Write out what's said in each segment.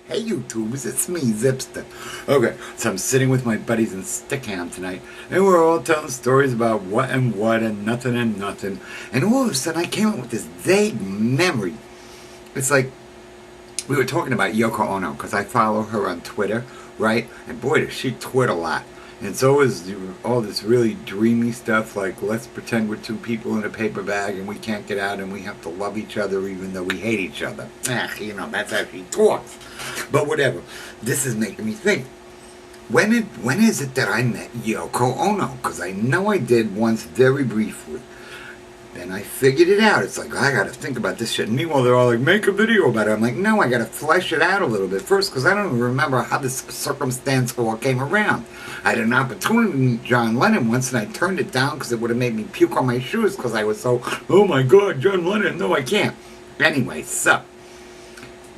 Hey YouTubers, it's me, Zipster. Okay, so I'm sitting with my buddies in Stickham tonight, and we're all telling stories about what and nothing and nothing. And all of a sudden I came up with this vague memory. It's like, we were talking about Yoko Ono, because I follow her on Twitter, right? And boy, does she twit a lot. And it's always all this really dreamy stuff like, let's pretend we're two people in a paper bag and we can't get out and we have to love each other even though we hate each other. That's how she talks. But whatever. This is making me think. When is it that I met Yoko Ono? Because I know I did once very briefly. Then I figured it out. It's like, I gotta think about this shit. And meanwhile, they're all like, make a video about it. I'm like, no, I gotta flesh it out a little bit first, because I don't even remember how this circumstance all came around. I had an opportunity to meet John Lennon once, and I turned it down because it would have made me puke on my shoes, because I was so, oh my God, John Lennon, no, I can't. Anyway, so,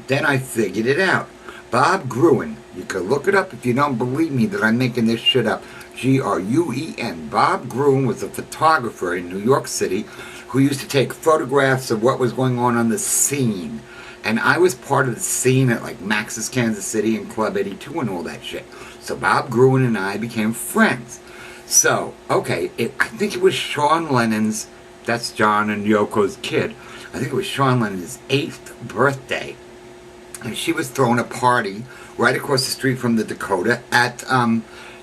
then I figured it out. Bob Gruen, you can look it up if you don't believe me that I'm making this shit up. Gruen. Bob Gruen was a photographer in New York City who used to take photographs of what was going on the scene. And I was part of the scene at like Max's Kansas City and Club 82 and all that shit. So Bob Gruen and I became friends. So, okay, I think it was Sean Lennon's, that's John and Yoko's kid. I think it was Sean Lennon's 8th birthday. And she was throwing a party right across the street from the Dakota at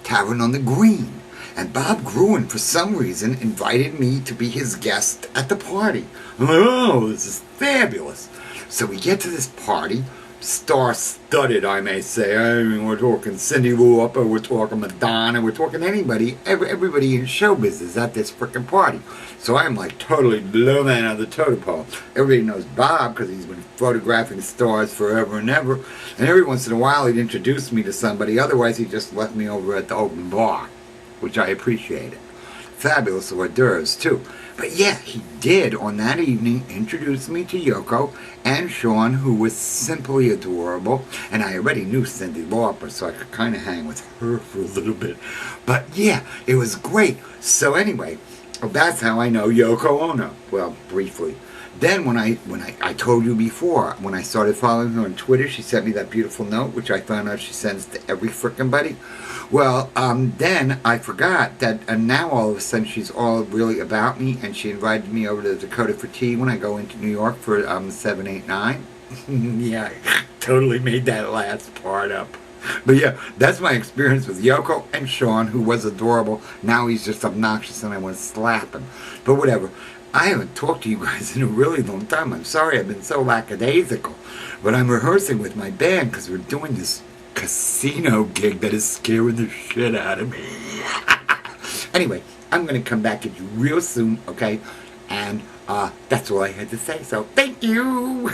Tavern on the Green. And Bob Gruen, for some reason, invited me to be his guest at the party. I'm like, oh, this is fabulous. So we get to this party, star-studded, I may say. I mean, we're talking Cyndi Lauper, we're talking Madonna, we're talking anybody, everybody in show business at this frickin' party. So I'm like totally blown out of the totem pole. Everybody knows Bob because he's been photographing stars forever and ever. And every once in a while he'd introduce me to somebody. Otherwise he just left me over at the open bar, which I appreciated. Fabulous hors d'oeuvres too. But yeah, he did on that evening introduce me to Yoko and Sean, who was simply adorable. And I already knew Cyndi Lauper, so I could kind of hang with her for a little bit. But yeah, it was great. So anyway, that's how I know Yoko Ono. Well, briefly. Then when I told you before, when I started following her on Twitter, she sent me that beautiful note, which I found out she sends to every frickin' buddy. Well, then I forgot that, and now all of a sudden she's all really about me, and she invited me over to Dakota for tea when I go into New York for 789. Yeah, I totally made that last part up. But yeah, that's my experience with Yoko and Sean, who was adorable. Now he's just obnoxious and I want to slap him. But whatever. I haven't talked to you guys in a really long time. I'm sorry I've been so lackadaisical. But I'm rehearsing with my band because we're doing this casino gig that is scaring the shit out of me. Anyway, I'm going to come back at you real soon, okay? And that's all I had to say. So thank you.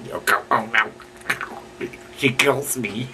Yoko, oh no. She kills me.